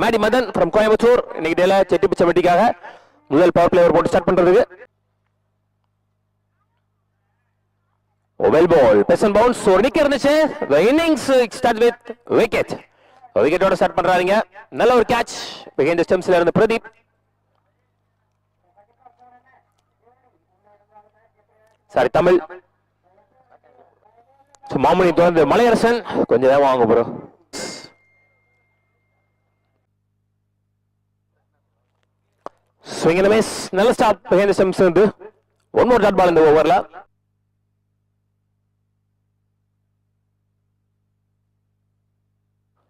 Maddy Madan from Coimbatore இன்னைக்கு டேல செட்டி பிச்சை வெட்டிக்காக முதல் பவர் பிளே ஓவர் போட்டு ஸ்டார்ட் பண்றதுக்கு. வெல் பால் பெசன் பவுன்ஸ் ஒரு நிக்க இருந்துச்சு. the innings start with wicket. விக்கெட்டோட ஸ்டார்ட் பண்றாங்க. நல்ல ஒரு கேட்ச் behind the stumps ல இருந்து பிரதீப். சாரி தமிழ். மாமணி தொடர்ந்து மலையரசன் கொஞ்சம் நேரம் வாங்க bro. swing and a miss. நல்ல ஸ்டார்ட் behind the stumps இருந்து. one more dot ball இந்த ஓவர்ல.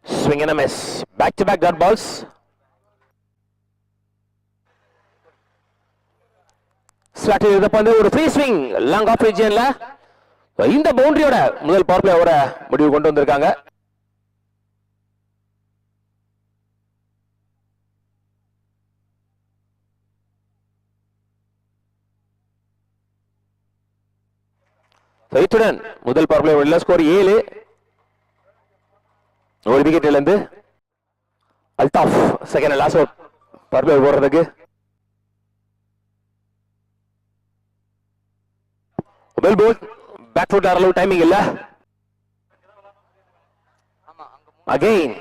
swing and a miss. back to back dot balls. Slot இது பந்து ஒரு ஃப்ரீ ஸ்விங் லாங் ஆஃப் ரீஜியன்ல இந்த பவுண்டரியோட முதல் பவர் பிளே ஓவரை முடிவு கொண்டு வந்திருக்காங்க. இத்துடன் முதல் பவர் பிளே உள்ள ஸ்கோர் 7. ஒரு விக்கெட் இழந்து Altaf second last out power play போடுறதுக்கு. வெல் பால் பேக் ஃபுட் அளவு டைமிங் இல்ல. அகைன்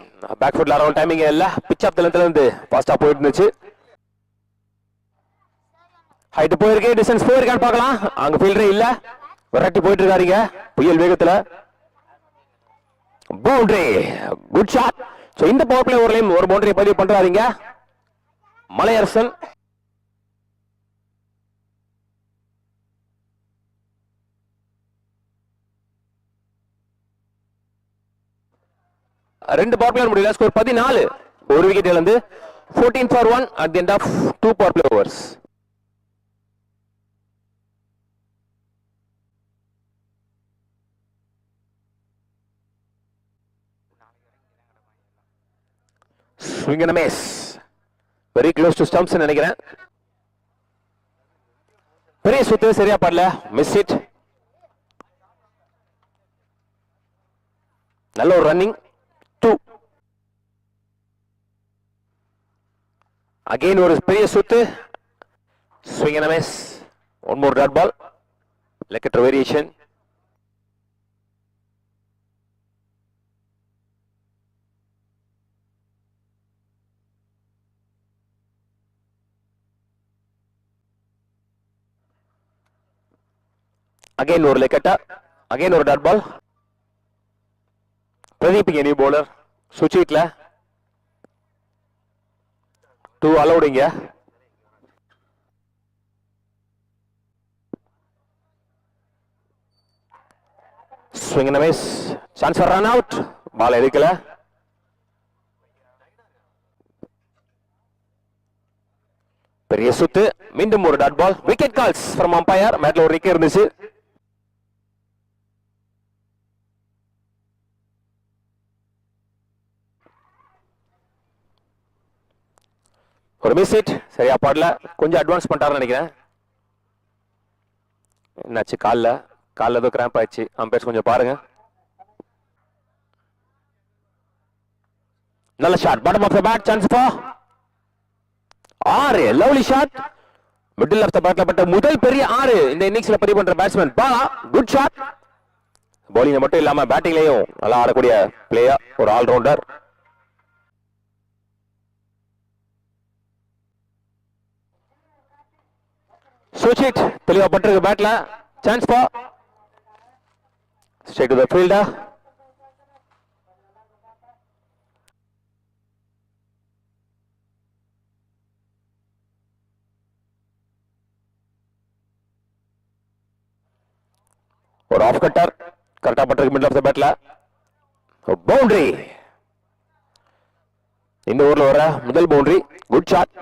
பேக் ஃபுட் அளவு டைமிங் இல்ல. பிட்ச் ஆஃப் லென்த்ல இருந்து ஃபாஸ்டா போயிட்டு இருந்துச்சு. ஹைட் போயிருக்கு டிஸ்டன்ஸ் போயிருக்கான்னு பார்க்கலாம். அங்க ஃபீல்டரே இல்ல. விரட்டி போயிட்டு இருக்காருங்க புயல் வேகத்துல. Boundary good shot. சோ இந்த பவர் பிளே ஓவர்லயும் ஒரு பவுண்டரி பதிவு பண்றாருங்க மலையரசன். ரெண்டு பவர் பிளே முடியல. ஸ்கோர் 14. ஒரு விக்கெட் இழந்து 14 for 1 at the end of 2 power play overs. swing and a miss. very close to stumps நினைக்கிறேன். பெரிய சுத்து சரியா படல. Miss it. நல்ல ஒரு ரன்னிங். 2 again ஒரு பெரிய சுத்து. swing and a miss. one more dot ball. leg variation. again ஒரு leg again ஒரு dot ball. Pradeep new bowler சுச்சிட்ல 2 allowed இங்க. swing and a miss. chance for run out. Ball எடுக்கல. பெரிய சுத்து. மீண்டும் ஒரு dot ball. Wicket calls from umpire. மேட்ல ஒரு விக்கெட் இருந்துச்சு. ஒரு மிஸ் ஹிட் சரியா பாடல. கொஞ்சம் அட்வான்ஸ் பண்ணிட்டாருன்னு நினைக்கிறேன். என்னாச்சு கால்ல ஏதோ கிராம்ப் ஆயிடுச்சு. அம்பையர்ஸ் கொஞ்சம் பாருங்க. நல்ல shot bottom of the bat. Chance for 6. Lovely shot middle of the பேட்ல பட்ட முதல் பெரிய 6 இந்த இன்னிங்ஸ்ல பதிவு பண்ற batsman Bala. Good shot. Bowling மட்டும் இல்லாம பேட்டிங்லயும் நல்லா ஆடக்கூடிய பிளேயர். ஒரு ஆல்ரவுண்டர். சுவிட்ச் தெளிவா பட்டிருக்கு பேட்ல. Chance for straight to the fielder. ஒரு ஆஃப் கட்டர் கரெக்டா பட்டிருக்கு மிடில் ஆஃப் தி பேட்ல. பவுண்டரி. இந்த ஓவர்ல வர முதல் பவுண்டரி. Good shot.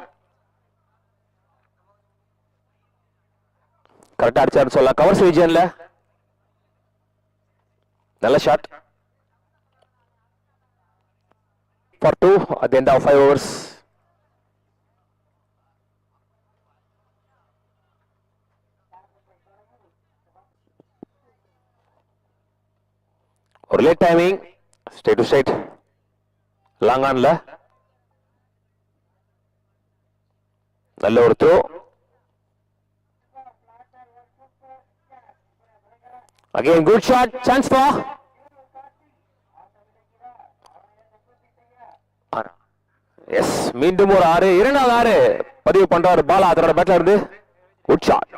கரெக்டா அடிச்சாரு சொல்லலாம். கவர்ஸ் ரீஜியன்ல நல்ல shot. for 2 at the end of 5 overs. ஒரு late timing. Straight to straight லாங்கான்ல நல்ல ஒரு throw. Again good shot, chance for எஸ். மீண்டும் ஒரு 6, இரண்டாவது 6 பதிவு பண்றாரு பாலா அதோட பேட்ல இருந்து. Good shot.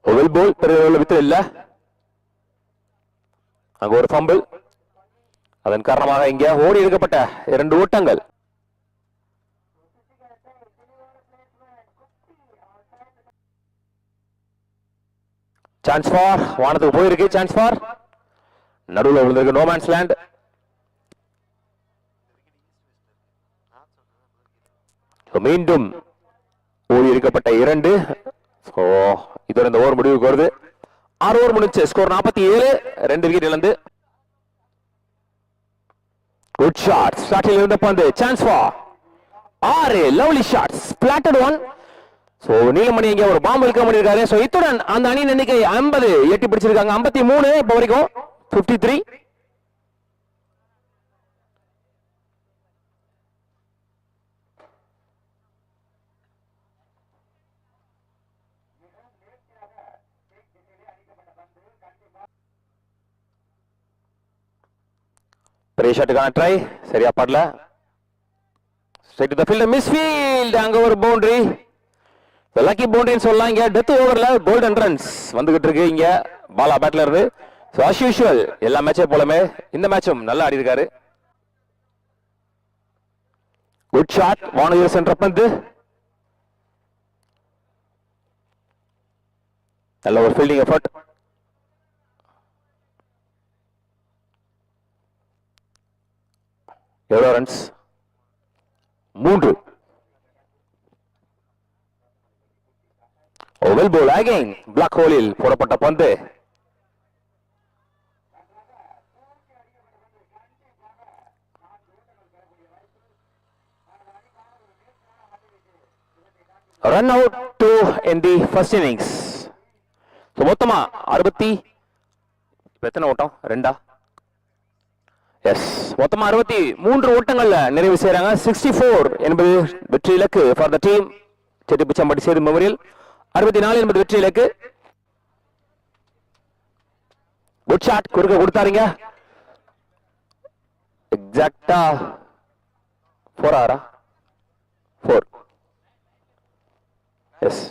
வெல் போல், பெரிய வித்து இல்ல. அங்க ஒரு ஃபம்பிள், அதன் காரணமாக இங்க ஓடி எடுக்கப்பட்ட 2 ஓட்டங்கள். சான்ஸ் ஃபார், வானத்துக்கு போயிருக்கு. சான்ஸ் ஃபார், நடுவில் விழுந்திருக்கு. No man's land. மீண்டும் ஓடி எடுக்கப்பட்ட 2. இதோட இந்த ஓவர் முடிவுக்கு வருது. 6 ஓவர் முடிச்சு, ஸ்கோர் 47, 2 விக்கெட் இழந்து. குட் ஷாட், ஸ்டார்டில் இருந்த பந்து. Chance for 6, lovely shot, splattered one. So Neelamani இங்க ஒரு பாம்பு இருக்க பண்ணிருக்காரு. சோ இத்துடன் அந்த அணியின் எண்ணிக்கை 50 எட்டி பிடிச்சிருக்காங்க. 53 இப்ப வரைக்கும் 53. பெரிய ஷாட்டுக்கான ட்ரை சரியா படல. Straight to the fielder, miss field. அங்க ஒரு பவுண்டரி, லக்கி பவுண்டரின்னு சொல்லலாம். இங்க டெத் ஓவர்ல கோல்டன் ரன்ஸ் வந்துகிட்டு இருக்கு இங்க பாலா பேட்ல இருந்து. சோ அஸ் யூசுவல் எல்லா மேட்சே போலமே இந்த மேட்சும் நல்லா ஆடி இருக்காரு. குட் ஷாட், வானவில் சென்ற பந்து. நல்ல ஒரு ஃபீல்டிங் எஃபர்ட். எவ்வளவு runs? 3. Well ball again black ஹோலில் போடப்பட்ட பந்து. Run out 2 in the first innings. மொத்தமா 60 எத்தனை ஓட்டம்? 2. எஸ், மொத்தமா 63 ஓட்டங்கள்ல நிறைவு செய்யறாங்க. 64 என்பது வெற்றி இலக்கு for the team Chettipichampatti Sethu memorial. 64 என்பது வெற்றி இலக்கு. குட் ஷாட், குறுக்க கொடுத்தாருங்க. எக்ஸாக்டா 4 4. எஸ்,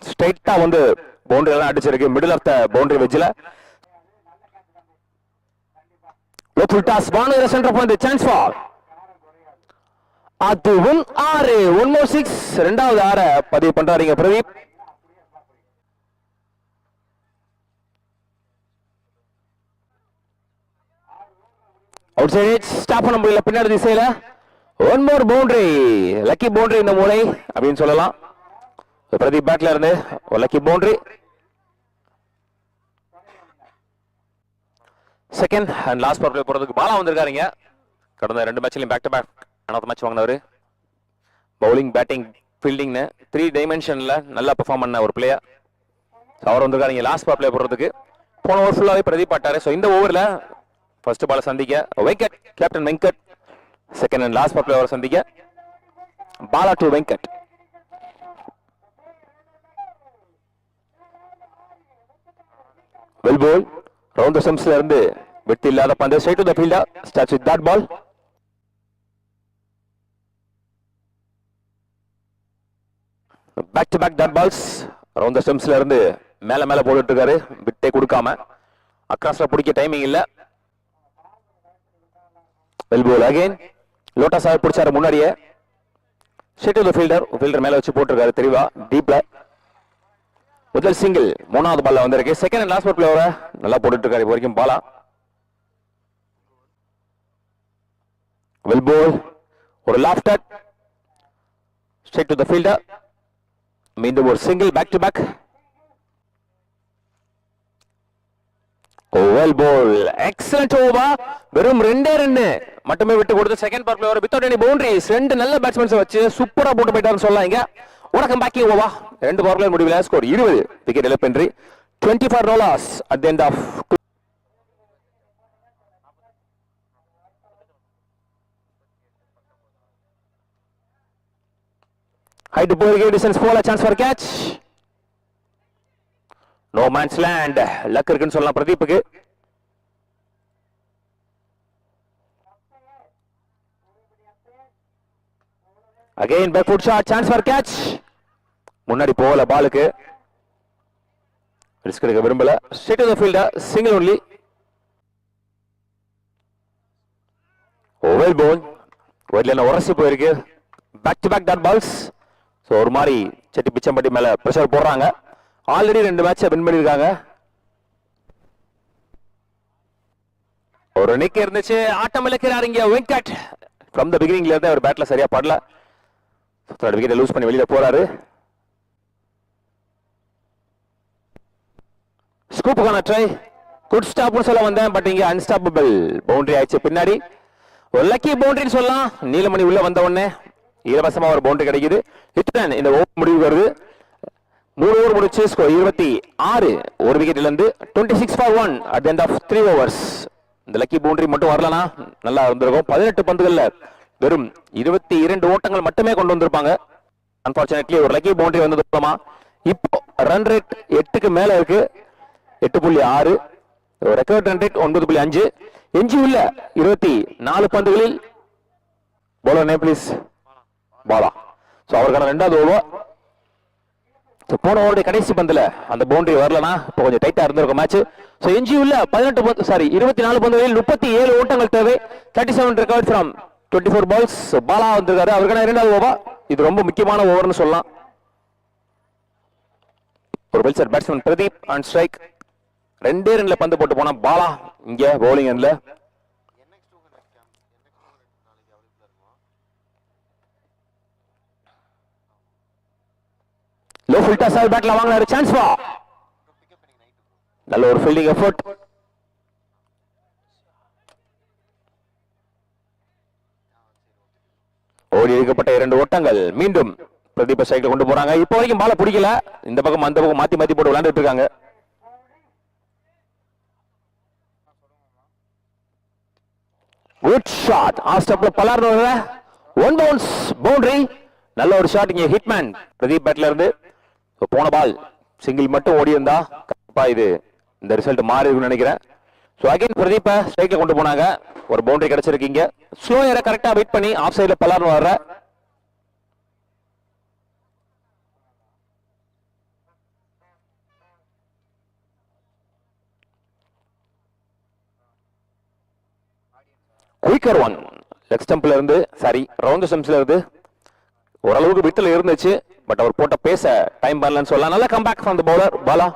ஸ்ட்ரைட்டா வந்து பவுண்டரி எல்லாம் அடிச்சிருக்கு. மிடில் ஆஃப் த பவுண்டரி வெஜ்ல லோக்கல் டாஸ் வானவில் சென்ற பந்து. சான்ஸ் ஃபார், அதுவும் 6. 1 more 6, இரண்டாவது 6 பதிவு பண்றாருங்க பிரதீப். அவுட் சைட் ஸ்டாப் பண்ண முடியல பின்னாடி திசையில. 1 more பவுண்டரி, லக்கி பவுண்டரி இந்த மூலை அப்படின்னு சொல்லலாம். பிரதீப் பேட்ல இருந்து ஒரு lucky boundary. Second and last power play போறதுக்கு பாலா வந்திருக்காருங்க. கடந்த 2 மேட்ச்லயும் back to back another match வாங்கினவர். பவுலிங், பேட்டிங், ஃபீல்டிங்னு 3 டைமென்ஷன்ல நல்லா பெர்ஃபார்ம் பண்ண ஒரு பிளேயர். அவர் வந்திருக்காருங்க லாஸ்ட் பவர் பிளே போறதுக்கு. போன ஓவர் ஃபுல்லாவே பிரதீப் ஆட்டாரு. ஸோ இந்த ஓவர்ல ஃபர்ஸ்ட் பால் சந்திக்க Venkat, captain Venkat. Second and last power play over சந்திக்க Bala to Venkat. Well ball, round the ஸ்டம்ப்ஸ்ல இருந்து வெட்டி இல்லாத பந்து. Straight to the fielder, starts with that ball. Back to back dot balls round the ஸ்டம்ப்ஸ்ல இருந்து மேல மேல போட்டுட்டு இருக்காரு. விட்டே கொடுக்காம அக்ராஸ்ல பிடிக்க டைமிங் இல்ல. வெல் போல் அகைன் லோட்டஸ் ஆக பிடிச்சாரு முன்னாடியே. Straight to the fielder, fielder மேல வச்சு போட்டுருக்காரு தெளிவா டீப்ல. முதல் சிங்கிள் 3வது பால்ல வந்திருக்கு. செகண்ட் அண்ட் லாஸ்ட் பால் பிளேவரை நல்லா போட்டுட்டு இருக்காரு இப்போ வரைக்கும் பாலா. வெல் போல், ஒரு lofted straight to the fielder. மீண்டும் ஒரு single back to back. Well bowled, excellent over. வெறும் 2 ரன் மட்டுமே விட்டு கொடுத்து second power player without any boundaries. 2 நல்ல பேட்ஸ்மேன்ஸ் வச்சு சூப்பரா போட்டு போயிட்டாருன்னு சொல்லலாம். இங்க உனக்கு பேக்கிங் ஓவா 2 பவர் பிளேயர் முடிவில் score 20 wicket இழப்பின்றி. $24 at the end of height to ball, distance ball, a chance for catch. No man's land. Luck இருக்குன்னு சொல்லலாம் பிரதீப்புக்கு. Again back foot shot, chance for catch. முன்னாடி போகல பாலுக்கு, ரிஸ்க் எடுக்க விரும்பல. Straight to the fielder, single only. Well ball, ஒயிட்ல உரசி போயிருக்கு. Back to back dot balls. So ஒரு மாதிரி செட்டி பிச்சம்பட்டி மேல பிரஷர் போடுறாங்க. ஆல்ரெடி 2 மேட்சை வின் பண்ணியிருக்காங்க. ஒரு நிக்க இருந்துச்சு, ஆட்டம் இழக்கிறார் இங்க வெங்கட். ஃப்ரம் த பிகினிங்ல இருந்து அவர் பேட்ல சரியா படல. விக்கெட்டை லூஸ் பண்ணி வெளியில போறாரு. ஸ்கூப்புக்கான ட்ரை, குட் ஸ்டாப்னு சொல்ல வந்தேன், பட் இங்க அன்ஸ்டாப்பபிள் பவுண்டரி ஆயிடுச்சு பின்னாடி. ஒரு லக்கி பவுண்டரின்னு சொல்லலாம். நீலமணி உள்ள வந்த உடனே இலவசமா ஒரு பவுண்டரி கிடைக்குது. இத்துடன் இந்த ஓவர் முடிவு வருது. 3 ஓவர் முடிச்சு ஸ்கோர் 26. ஒரு விக்கெட் இழந்து 26 for 1 at the end of 3 overs. இந்த லக்கி பவுண்டரி மட்டும் வரலனா நல்லா இருந்திருக்கும். 18 பந்துகள்ல வெறும் 22 ஓட்டங்கள் மட்டுமே கொண்டு வந்திருப்பாங்க. அன்பார்ச்சுனேட்லி ஒரு லக்கி பவுண்டரி வந்தது மூலமா இப்போ ரன் ரேட் 8க்கு மேல இருக்கு. 8.6. Record run rate 9.5. எஞ்சி உள்ள 24 பந்துகளில் bowler name please. Bala. So அவருக்கான 2வது ஓவர். போன ஓவருடைய கடைசி பந்துல அந்த பவுண்டரி வரலனா இப்போ கொஞ்சம் டைட்டா இருந்திருக்கும் மேட்ச். சோ எஞ்சி உள்ள 24 பந்துகளில் 37 ஓட்டங்கள் தேவை. 37 ரெக்கார்ட் ஃப்ரம் 24 பால்ஸ். பாலா வந்திருக்காரு, அவருக்கான 2வது ஓவர். இது ரொம்ப முக்கியமான ஓவர்னு சொல்லலாம். ஒரு well set batsman Pradeep on strike. 2 ரன்ல பந்து போட்டு போனா பாலா இங்க பவுலிங் எண்ட்ல. லோ ஃபுல் டாஸ் பேட்ல வாங்குறாரு. சான்ஸ் பா, நல்ல ஒரு ஃபீல்டிங் எஃபோர்ட். ஓடி எடுக்கப்பட்ட 2 ஓட்டங்கள். மீண்டும் பிரதீப் ஸ்ட்ரைக்ல கொண்டு போறாங்க. இப்போ வரைக்கும் பால பிடிக்கல. இந்த பக்கம் அந்த பக்கம் மாத்தி மாத்தி போட்டு விளையாண்டுட்டு இருக்காங்க. Good shot. ஆஸ்டப்ல பலார்னு ஒன் பவுன்ஸ் பவுண்டரி. நல்ல ஒரு ஷாட் இங்க ஹிட்மேன் பிரதீப் பேட்ல இருந்து. போன பால் சிங்கிள் மட்டும் ஓடி இருந்தா கண்டிப்பா இது இந்த ரிசல்ட் மாறி இருக்குன்னு நினைக்கிறேன். சோ அகைன் பிரதீப் ஸ்ட்ரைக்ல கொண்டு போனாங்க. ஒரு பவுண்டரி கிடைச்சிருக்கீங்க. ஸ்லோயரை கரெக்டா வெயிட் பண்ணி ஆஃப் சைடுல பலார்னு வர்ற. குயிக்கர் ஒன் லெக் ஸ்டம்ப்ல இருந்து, சாரி ரவுண்ட் ஸ்டம்ப்ஸ்ல இருந்து ஓரளவுக்கு விட்டல இருந்துச்சு. பட் அவர் போட்ட பேச டைம் பண்ணலன்னு சொல்லலாம். நல்ல comeback from the bowler Bala.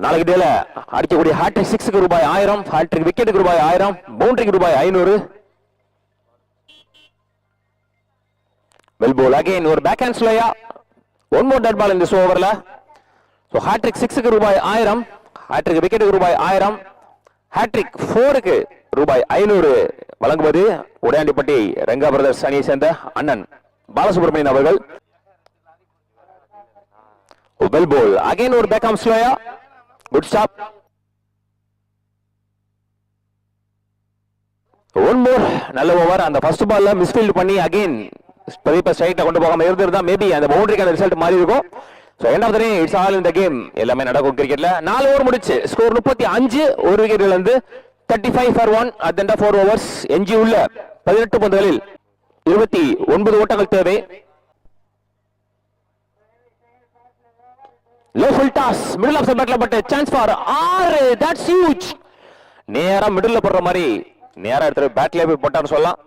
நாளைக்கு டேல அடிக்கக்கூடிய ஹாட்ரிக் 6க்கு ரூபாய் 1000, ஹாட்ரிக் விக்கெட்டுக்கு ரூபாய் 1000, பவுண்டரிக்கு ரூபாய் 500. வெல் போல் அகைன் ஒரு பேக் ஹேண்ட் ஸ்லோயா. ஒன் மோர் டெட் பால் இந்த ஓவர்ல. சோ ஹாட்ரிக் 6க்கு ரூபாய் 1000, ஹாட்ரிக் விக்கெட்டுக்கு ரூபாய் 1000, ஹாட்ரிக் 4க்கு ரூபாய் 500 வழங்குவது உடையாண்டிப்பட்டி ரங்கா பிரதர்ஸ் அணியை சேர்ந்த அண்ணன் பாலசுப்ரமணியன் அவர்கள். வெல் போல் அகைன் ஒரு பேக் ஹேண்ட் ஸ்லோயா. Good stop. ஒன் மோர் நல்ல ஓவர். அந்த ஃபர்ஸ்ட் பால்ல மிஸ்ஃபீல்ட் பண்ணி அகைன் பிரதீப் ஸ்ட்ரைக்ல கொண்டு போகாம இருந்திருந்தா மேபி அந்த பவுண்டரிக்கான ரிசல்ட் மாறி இருக்கும். So end of the day it's all in the game. எல்லாமே நடக்கும் கிரிக்கெட்ல. 4 ஓவர் முடிச்சு ஸ்கோர் 35. ஒரு விக்கெட் இழந்து 35 for 1 at the end of 4 overs. எஞ்சி உள்ள 18 பந்துகளில் 29 ஓட்டங்கள் தேவை. Low full toss middle of the பேட்ல but chance for 6. That's huge. நேரா மிடில்ல போடுற மாதிரி நேரா எடுத்து பேட்ல போய் போட்டான்னு சொல்லலாம்.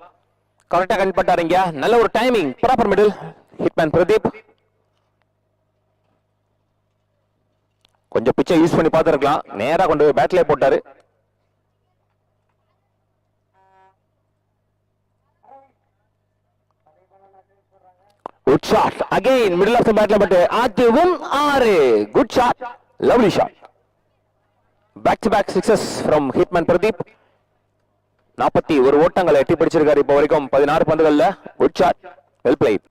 கரெக்டா கன் பட்டாருங்க. நல்ல ஒரு timing, proper middle. Hitman Pradeep கொஞ்சம் பிச்சை யூஸ் பண்ணி பார்த்துருக்கலாம். நேரா கொண்டு போய் பேட்லேயே போட்டாரு. Good shot again middle of the பேட்ல, பட் அதுவும் 6. Good shot, lovely shot. Back to back sixes from hitman Pradeep. 41 ஓட்டங்களை எட்டி பிடிச்சிருக்காரு இப்போ வரைக்கும் 16 பந்துகள்ல. Good shot, well played.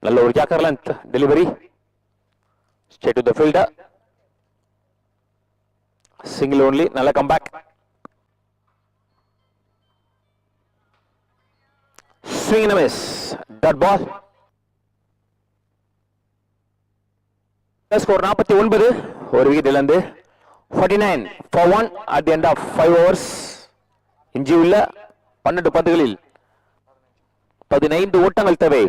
நல்ல ஒரு ஜாக்கர் length delivery, straight to the fielder. Single only, நல்ல comeback. Swing and a miss. Dot ball. Score 49. ஒரு விக்கெட் இழந்து 49 for 1 at the end of 5 overs. இஞ்சி உள்ள 12 பந்துகளில் 15 ஓட்டங்கள் தேவை.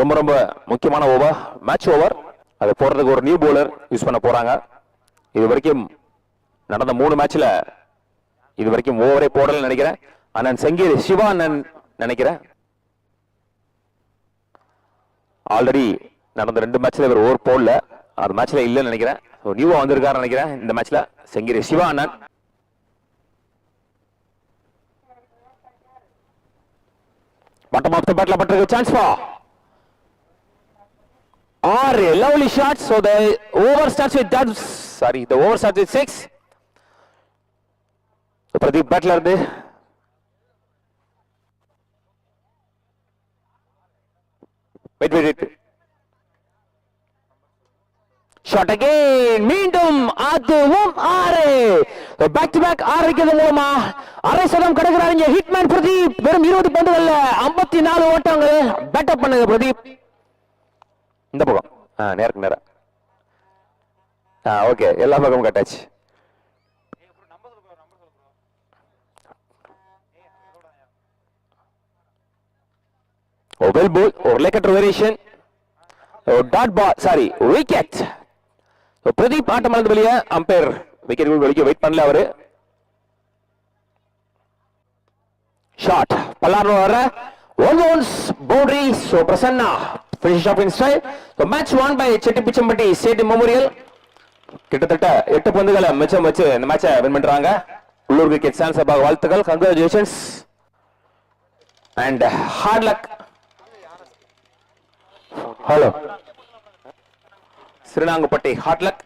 ரொம்ப ரொம்ப முக்கியமான ஓவர், மேட்ச் ஓவர். அது போடுறதுக்கு ஒரு நியூ பவுலர் யூஸ் பண்ண போறாங்க. இது வரைக்கும் நடந்த 3 மேட்ச்ல இது வரைக்கும் ஓவரே போடலன்னு நினைக்கிறேன். அண்ணன் செங்கேரி சிவா அண்ணன் நினைக்கிறேன். ஆல்ரெடி நடந்த 2 மேட்ச்ல இவர் ஓவர் போடல, அது மேட்ச்ல இல்லன்னு நினைக்கிறேன். நியூவா வந்திருக்காரு நினைக்கிறேன் இந்த மேட்ச்ல செங்கேரி சிவா அண்ணன். பாட்டம் ஆஃப் தி பேட்ல பட்டிருக்கு, chance for 6. Lovely shot. So the over starts with that, sorry, the over starts with 6. Pradeep பேட்ல இருந்து wait. Shot again, மீண்டும் அதுவும் 6. பேக் டு பேக் 6 விக்கெட் மூலமா அரை சதம் கடக்குறாங்க ஹிட்மேன் பிரதீப். வெறும் 20 பந்துகள்ல 54 ஓட்டங்கள். பேட்டப் பண்ணுங்க பிரதீப். இந்த பக்கம் நேருக்கு நேரா. ஓகே, எல்லா பக்கமும் கட்டாச்சு. Well ball, or like a variation. Dot ball, sorry, wicket. So Pradeep ஆட்டம் ஆனது வெளியே, அம்பையர் விக்கெட் வெளியே வெயிட் பண்ணல அவரு. ஷாட் பல்லார்னு வர 1 runs boundary. So Prasanna finish up in style. So match won by Chettipichambatti State Memorial. கிட்டத்தட்ட 8 பந்துகளை மிச்சம் வச்சு இந்த மேட்சை வின் பண்றாங்க. உள்ளூர் கிரிக்கெட் ஃபேன்ஸ் சார்பாக வாழ்த்துக்கள், congratulations and hard luck. Hello, Sirunangappatti hard luck.